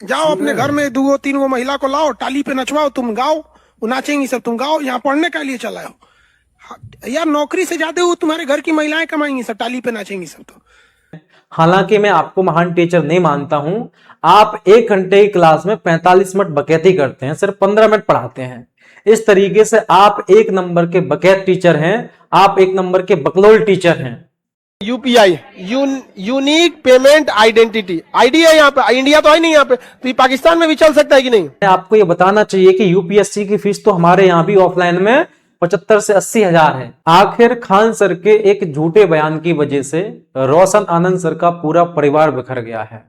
जाओ अपने घर में 2-3 गो महिला को लाओ, टाली पे नचवाओ, तुम गाओ, वो नाचेंगी सब, तुम गाओ। यहाँ पढ़ने के लिए चला हो यार, नौकरी से ज्यादा वो तुम्हारे घर की महिलाएं कमाएंगी सब, टाली पे नाचेंगी सब। तो हालांकि मैं आपको महान टीचर नहीं मानता हूं। आप 1 घंटे की क्लास में 45 मिनट बकैती करते हैं, सिर्फ 15 मिनट पढ़ाते हैं। इस तरीके से आप 1 नंबर के बकैत टीचर हैं, आप 1 नंबर के बकलोल टीचर हैं। UPI unique payment identity ID है यहाँ पे, इंडिया तो है नहीं यहाँ पे, तो ये पाकिस्तान में भी चल सकता है कि नहीं? आपको ये बताना चाहिए कि यूपीएससी की फीस तो हमारे यहाँ भी ऑफलाइन में 75 से 80 हजार है। आखिर खान सर के एक झूठे बयान की वजह से रोशन आनंद सर का पूरा परिवार बिखर गया है।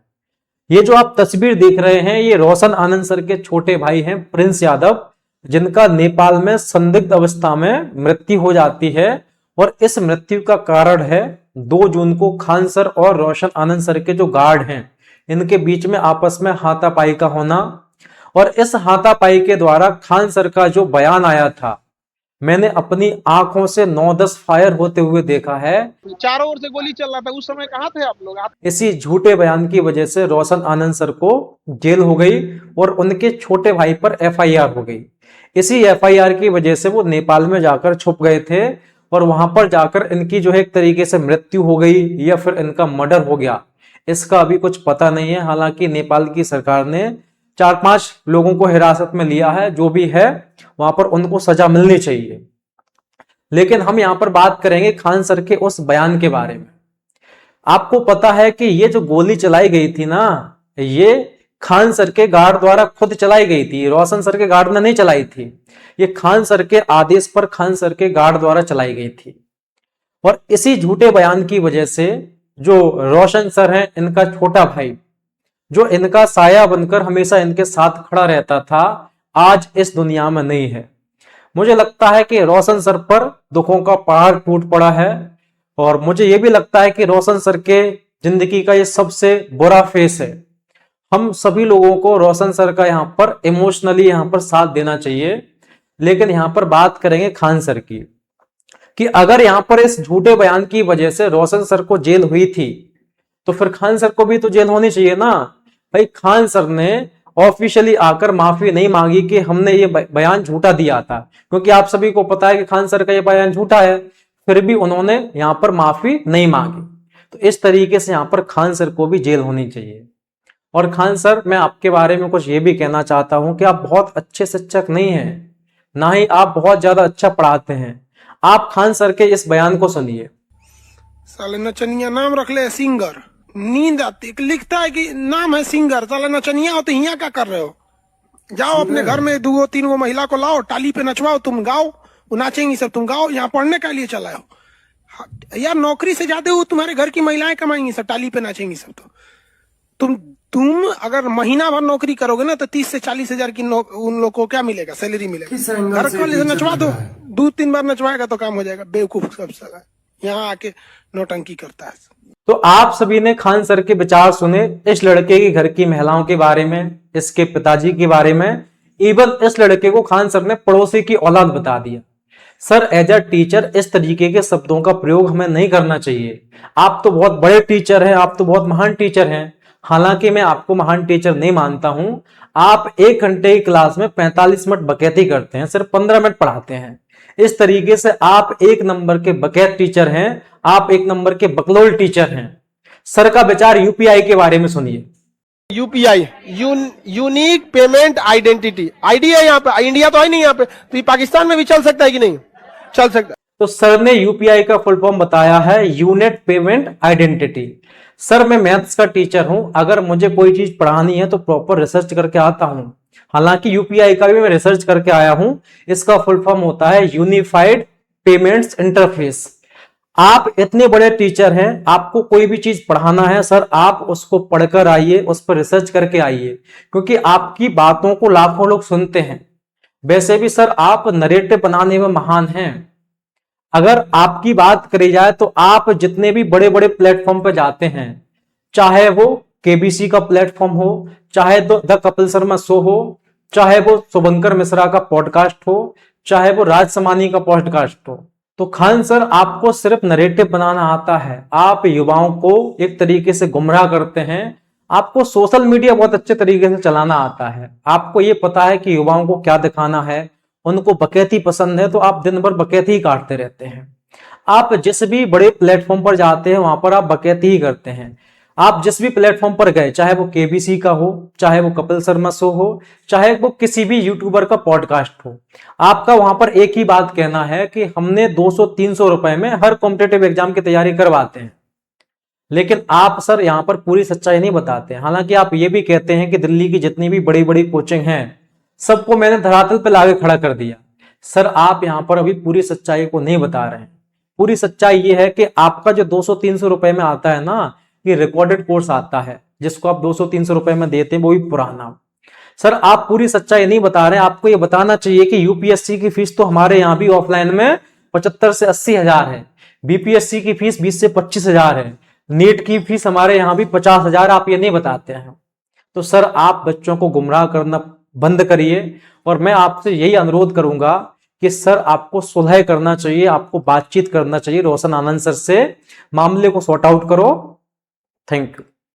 ये जो आप तस्वीर देख रहे हैं, ये रोशन आनंद सर के छोटे भाई हैं प्रिंस यादव, जिनका नेपाल में संदिग्ध अवस्था में मृत्यु हो जाती है। और इस मृत्यु का कारण है 2 जून को खान सर और रोशन आनंद सर के जो गार्ड हैं, इनके बीच में आपस में हाथापाई का होना। और इस हाथापाई के द्वारा खान सर का जो बयान आया था, मैंने अपनी आंखों से 9-10 फायर होते हुए देखा है। चारों ओर से गोली चल रहा था, उस समय कहाँ थे आप लोग? इसी झूठे बयान की वजह से रोशन आनंद सर को जेल हो गई और उनके छोटे भाई पर एफआईआर हो गई। इसी एफआईआर की वजह से वो नेपाल में जाकर छुप गए थे और वहां पर जाकर इनकी जो है एक तरीके से मृत्यु हो गई या फिर इनका मर्डर हो गया, इसका अभी कुछ पता नहीं है। हालांकि नेपाल की सरकार ने 4-5 लोगों को हिरासत में लिया है, जो भी है वहां पर उनको सजा मिलनी चाहिए। लेकिन हम यहां पर बात करेंगे खान सर के उस बयान के बारे में। आपको पता है कि ये जो गोली चलाई गई थी ना, ये खान सर के गार्ड द्वारा खुद चलाई गई थी, रोशन सर के गार्ड ने नहीं चलाई थी। ये खान सर के आदेश पर खान सर के गार्ड द्वारा चलाई गई थी। और इसी झूठे बयान की वजह से जो रोशन सर हैं, इनका छोटा भाई, जो इनका साया बनकर हमेशा इनके साथ खड़ा रहता था, आज इस दुनिया में नहीं है। मुझे लगता है कि रोशन सर पर दुखों का पहाड़ टूट पड़ा है। और मुझे यह भी लगता है कि रोशन सर के जिंदगी का ये सबसे बुरा फेस है। हम सभी लोगों को रोशन सर का यहाँ पर इमोशनली यहाँ पर साथ देना चाहिए। लेकिन यहाँ पर बात करेंगे खान सर की, कि अगर यहाँ पर इस झूठे बयान की वजह से रोशन सर को जेल हुई थी, तो फिर खान सर को भी तो जेल होनी चाहिए ना। भाई, खान सर ने ऑफिशियली आकर माफी नहीं मांगी कि हमने ये बयान झूठा दिया था, क्योंकि आप सभी को पता है कि खान सर का ये बयान झूठा है, फिर भी उन्होंने यहां पर माफी नहीं मांगी। तो इस तरीके से यहां पर खान सर को भी जेल होनी चाहिए। और खान सर, मैं आपके बारे में कुछ ये भी कहना चाहता हूं कि आप बहुत अच्छे शिक्षक नहीं हैं, ना ही आप बहुत ज्यादा अच्छा पढ़ाते हैं। आप खान सर के इस बयान को सुनिए। साले नचनिया नाम रख ले सिंगर, नींद आती, लिखता है कि नाम है सिंगर, साला नचनिया हो तो यहाँ क्या कर रहे हो? जाओ अपने घर में 2-3 गो महिला को लाओ, टाली पे नचवाओ, तुम गाओ, वो नाचेंगी सब, तुम गाओ। यहाँ पढ़ने के लिए चला हो यार, नौकरी से ज्यादा वो तुम्हारे घर की महिलाएं कमाएंगी सब, टाली पे नाचेंगी सब। तो तुम अगर महीना भर नौकरी करोगे ना, तो 30 से 40 हजार की उन लोग को क्या मिलेगा? सैलरी मिलेगा। घर वाले से नचवा दो, 2-3 बार नचवाएगा तो काम हो जाएगा। बेवकूफ सब साला यहाँ आके नौटंकी करता है। तो आप सभी ने खान सर के विचार सुने, इस लड़के के घर की महिलाओं के बारे में, इसके पिताजी के बारे में। इवन इस लड़के को खान सर ने पड़ोसी की औलाद बता दिया। सर, एज अ टीचर इस तरीके के शब्दों का प्रयोग हमें नहीं करना चाहिए। आप तो बहुत बड़े टीचर हैं, आप तो बहुत महान टीचर हैं। हालांकि मैं आपको महान टीचर नहीं मानता हूं। आप 1 घंटे की क्लास में 45 मिनट बकैती करते हैं, सिर्फ 15 मिनट पढ़ाते हैं। इस तरीके से आप 1 नंबर के बकैत टीचर हैं, आप 1 नंबर के बकलोल टीचर हैं। सर का विचार यूपीआई के बारे में सुनिए। UPI unique payment identity ID है यहाँ पे, इंडिया तो है नहीं यहाँ पे, तो ये पाकिस्तान में भी चल सकता है कि नहीं? चल सकता है। तो सर ने यूपीआई का फुल फॉर्म बताया है यूनिट पेमेंट आइडेंटिटी। सर, मैं मैथ्स का टीचर हूं, अगर मुझे कोई चीज पढ़ानी है तो प्रॉपर रिसर्च करके आता हूं। हालांकि यूपीआई का भी मैं रिसर्च करके आया हूं। इसका फुल फॉर्म होता है यूनिफाइड पेमेंट्स इंटरफेस। आप इतने बड़े टीचर हैं, आपको कोई भी चीज पढ़ाना है सर, आप उसको पढ़कर आइए, उस पर रिसर्च करके आइए, क्योंकि आपकी बातों को लाखों लोग सुनते हैं। वैसे भी सर, आप नरेटिव बनाने में महान हैं। अगर आपकी बात करी जाए तो आप जितने भी बड़े बड़े प्लेटफॉर्म पर जाते हैं, चाहे वो केबीसी का प्लेटफॉर्म हो, चाहे तो द कपिल शर्मा शो हो, चाहे वो शुभंकर मिश्रा का पॉडकास्ट हो, चाहे वो राज समानी का पॉडकास्ट हो, तो खान सर, आपको सिर्फ नरेटिव बनाना आता है। आप युवाओं को एक तरीके से गुमराह करते हैं। आपको सोशल मीडिया बहुत अच्छे तरीके से चलाना आता है, आपको ये पता है कि युवाओं को क्या दिखाना है, उनको बकैती पसंद है, तो आप दिन भर बकैती ही काटते रहते हैं। आप जिस भी बड़े प्लेटफॉर्म पर जाते हैं वहां पर आप बकैती ही करते हैं। आप जिस भी प्लेटफॉर्म पर गए, चाहे वो केबीसी का हो, चाहे वो कपिल शर्मा शो हो, चाहे वो किसी भी यूट्यूबर का पॉडकास्ट हो, आपका वहां पर एक ही बात कहना है कि हमने 200-300 रुपए में हर कॉम्पिटेटिव एग्जाम की तैयारी करवाते हैं। लेकिन आप सर यहाँ पर पूरी सच्चाई नहीं बताते। हालांकि आप ये भी कहते हैं कि दिल्ली की जितनी भी बड़ी बड़ी कोचिंग हैं सबको मैंने धरातल पे लाके खड़ा कर दिया। सर आप यहाँ पर अभी पूरी सच्चाई को नहीं बता रहे हैं। पूरी सच्चाई ये है कि आपका जो 200-300 रुपए में आता है ना, ये रिकॉर्डेड कोर्स आता है जिसको आप 200-300 रुपए में देते हैं, वो भी पुराना। सर आप पूरी सच्चाई नहीं बता रहे हैं। आपको ये बताना चाहिए कि यूपीएससी की फीस तो हमारे यहाँ भी ऑफलाइन में 75 से 80 हजार है, बीपीएससी की फीस 20 से 25 हजार है, नीट की फीस हमारे यहाँ भी 50 हजार। आप ये नहीं बताते हैं। तो सर आप बच्चों को गुमराह करना बंद करिए, और मैं आपसे यही अनुरोध करूंगा कि सर आपको सुलह करना चाहिए, आपको बातचीत करना चाहिए रोशन आनंद सर से, मामले को सॉर्ट आउट करो। Thank you.